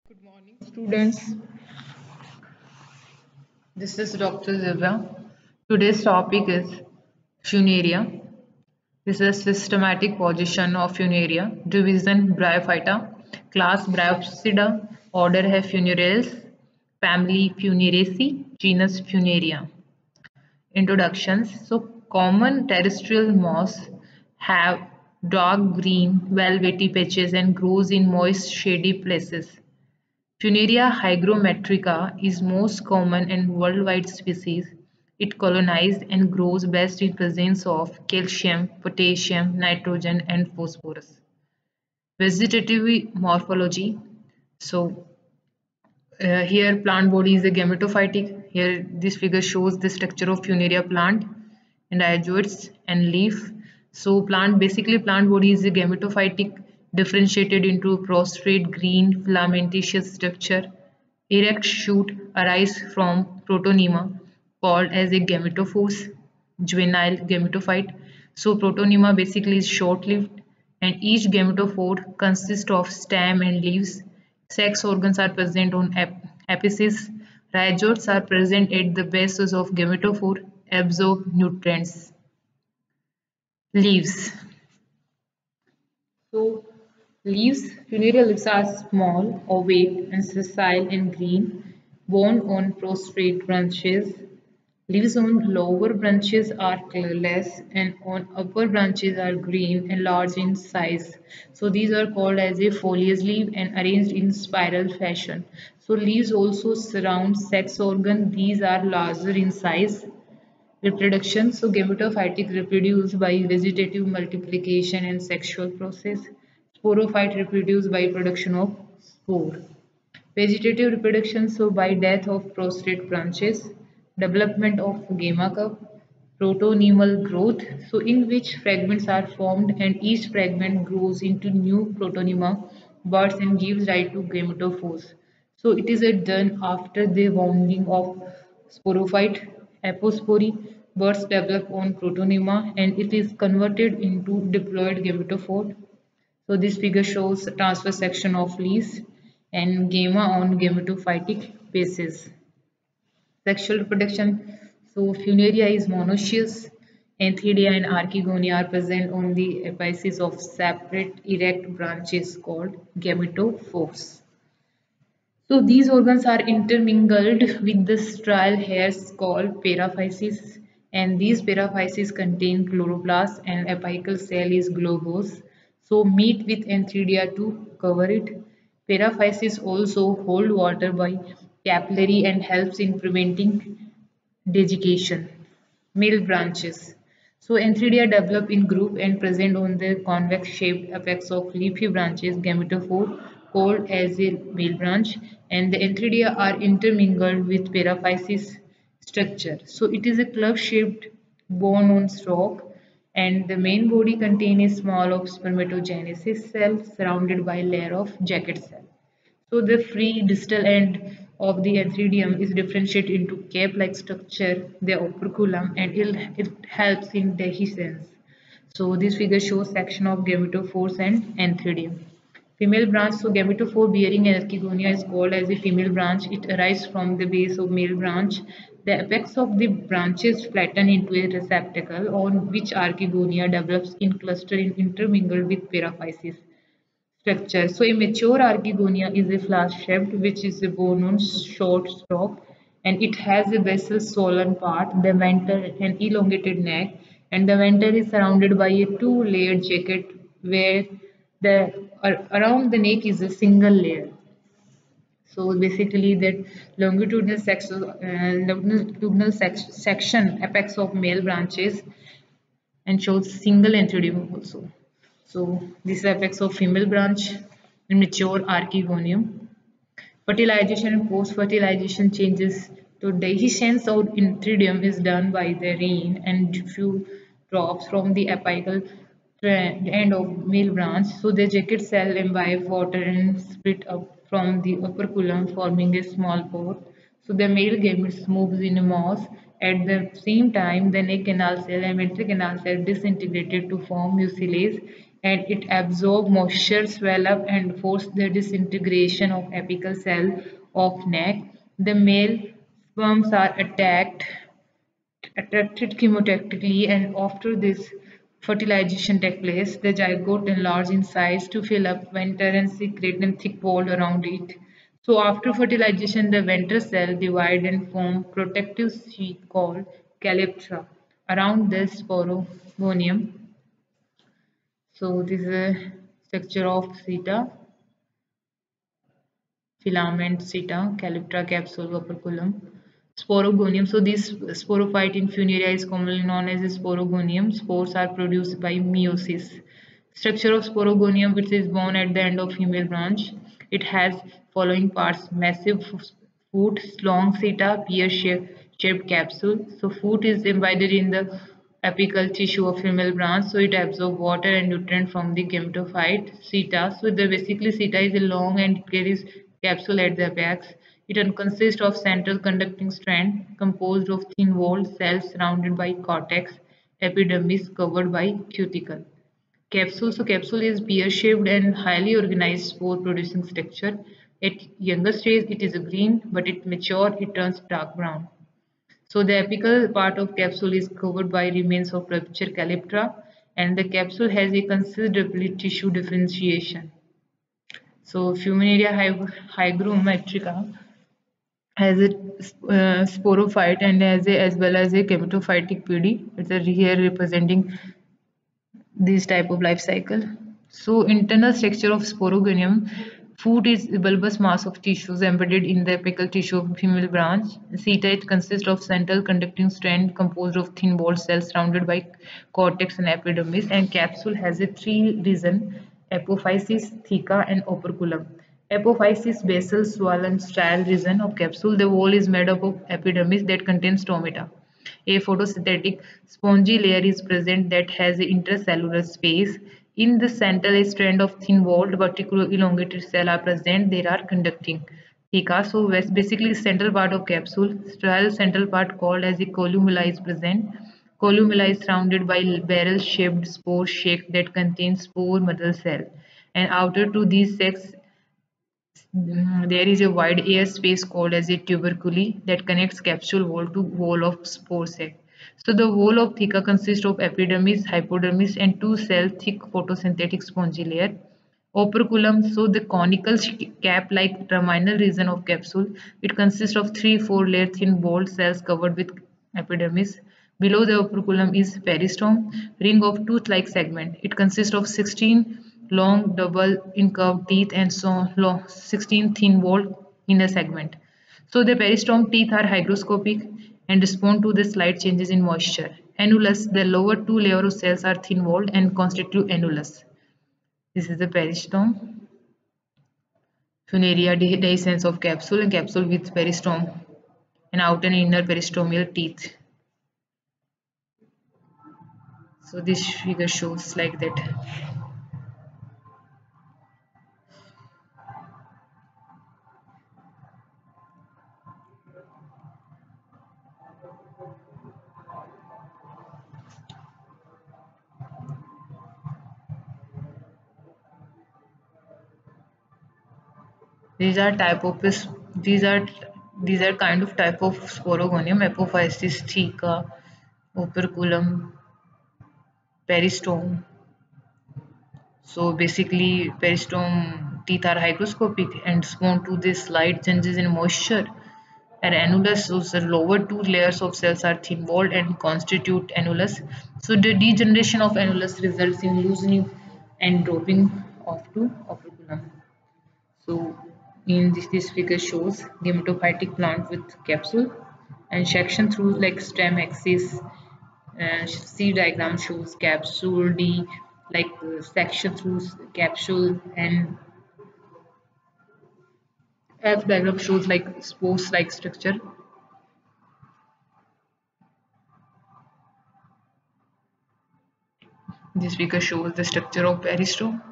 Good morning, students. This is Dr. Divya. Today's topic is Funaria. This is a systematic position of Funaria, division Bryophyta, class Bryopsida, order है Funerales, family Funeraceae, genus Funaria. Introductions. So, common terrestrial moss have dark green velvety patches and grows in moist shady places. Funaria hygrometrica is most common and worldwide species. It colonizes and grows best in presence of calcium, potassium, nitrogen, and phosphorus. Vegetative morphology. So here plant body is a gametophytic. Here this figure shows the structure of Funaria plant and rhizoids and leaf. So plant body is a gametophytic differentiated into prostrate green filamentous structure. Erect shoot arise from protonema called as a gametophores, juvenile gametophyte. So protonema basically is short-lived and each gametophore consists of stem and leaves. Sex organs are present on apices. Rhizoids are present at the bases of gametophore, absorb nutrients. Leaves. So leaves, funereal leaves are small, ovate, and sessile and green, borne on prostrate branches. Leaves on lower branches are colorless and on upper branches are green and large in size. So these are called as a foliage leaf and arranged in spiral fashion. So leaves also surround sex organ. These are larger in size. Reproduction. So gametophytic reproduce by vegetative multiplication and sexual process. Sporophyte reproduce by production of spore. Vegetative reproduction, so by death of prostrate branches, development of gamma cup, protonemal growth, so in which fragments are formed and each fragment grows into new protonema buds and gives rise to gametophores. So it is done after the wounding of sporophyte, apospory, buds develop on protonema and it is converted into diploid gametophore. So this figure shows transfer section of leaves and gamma on gametophytic basis. Sexual reproduction. So Funaria is monoecious. Anthidea and Archegonia are present on the apices of separate erect branches called gametophores. So these organs are intermingled with the sterile hairs called paraphyses and these paraphyses contain chloroplast and apical cell is globose. So meet with anthidea to cover it. Paraphyses also hold water by capillary and helps in preventing desiccation. Male branches. So anthidea develop in group and present on the convex shaped apex of leafy branches gametophore called as a male branch and the anthidea are intermingled with paraphysis structure. So it is a club shaped bone on stalk and the main body contains a small of spermatogenesis cell surrounded by a layer of jacket cell. So the free distal end of the antheridium is differentiated into cap-like structure, the operculum, and it helps in dehiscence. So this figure shows section of gametophores and antheridium. Female branch, so gametophore bearing archegonia is called as a female branch. It arises from the base of male branch. The apex of the branches flatten into a receptacle on which archegonia develops in cluster and intermingled with paraphysis structure. So a mature archegonia is a flask-shaped which is a bone-on short stalk and it has a basal swollen part, the venter and elongated neck and the venter is surrounded by a two-layered jacket where the around the neck is a single layer. So basically that longitudinal section apex of male branches and shows single antheridium also. So this is apex of female branch in mature archegonium. Fertilization and post-fertilization changes. So dehiscence of antheridium is done by the rain and few drops from the apical end of male branch. So the jacket cell imbibe water and split up from the operculum forming a small pore. So the male gametes moves in a mass. At the same time, the neck canal cell and ventral canal cell disintegrated to form mucilage and it absorbs moisture, swell up, and force the disintegration of apical cell of neck. The male sperms are attracted chemotactically, and after this fertilization takes place, the zygote enlarges in size to fill up venter and secrete a thick wall around it. So after fertilization, the venter cell divide and form protective sheath called calyptra around the sporogonium. So this is a structure of theta, filament theta, calyptra capsule, operculum. Sporogonium. So this sporophyte in Funaria is commonly known as a sporogonium. Spores are produced by meiosis. Structure of sporogonium, which is born at the end of female branch. It has following parts: massive foot, long seta, pear-shaped capsule. So foot is embedded in the apical tissue of female branch, so it absorbs water and nutrient from the gametophyte. Seta. So the basically seta is a long and carries capsule at the apex. It consists of central conducting strand composed of thin walled cells surrounded by cortex, epidermis covered by cuticle. Capsule. So capsule is pear-shaped and highly organized spore-producing structure. At younger stage, it is a green, but at mature, it turns dark brown. So the apical part of capsule is covered by remains of rupture calyptra, and the capsule has a considerable tissue differentiation. So Funaria hygrometrica has a sporophyte and as well as a gametophytic PD. It's a here representing this type of life cycle. So internal structure of sporogonium. Food is a bulbous mass of tissues embedded in the apical tissue of female branch. Seta, it consists of central conducting strand composed of thin walled cells surrounded by cortex and epidermis, and capsule has a three region: apophysis, theca, and operculum. Apophysis, basal swollen style region of capsule. The wall is made up of epidermis that contains stomata. A photosynthetic spongy layer is present that has intercellular space. In the center, a strand of thin-walled vertical elongated cell are present. There are conducting theca. So basically central part of capsule. Sterile central part called as a columella is present. Columella is surrounded by barrel-shaped spore sac that contains spore mother cell. And outer to these sacs there is a wide air space called as a tubercle that connects capsule wall to wall of spore sac. So the wall of theca consists of epidermis, hypodermis, and two cell thick photosynthetic spongy layer. Operculum, so the conical cap-like terminal region of capsule. It consists of 3-4 layer thin walled cells covered with epidermis. Below the operculum is peristome, ring of tooth-like segment. It consists of 16 long double incurved teeth and so long 16 thin walled inner segment. So the peristome teeth are hygroscopic and respond to the slight changes in moisture. Annulus, the lower two layers of cells are thin walled and constitute annulus. This is the peristome. Funaria, dehiscence of capsule and capsule with peristome and outer and inner peristomial teeth. So this figure shows like that. These are type of these are kind of type of sporogonium: apophysis, theca, operculum, peristome. So basically, peristome teeth are hygroscopic and respond to the slight changes in moisture. And annulus, so the lower two layers of cells are thin walled and constitute annulus. So the degeneration of annulus results in loosening and dropping off to operculum. So in this figure shows gametophytic plant with capsule and section through like stem axis. C diagram shows capsule D like section through capsule, and F diagram shows like spores like structure. This figure shows the structure of peristome.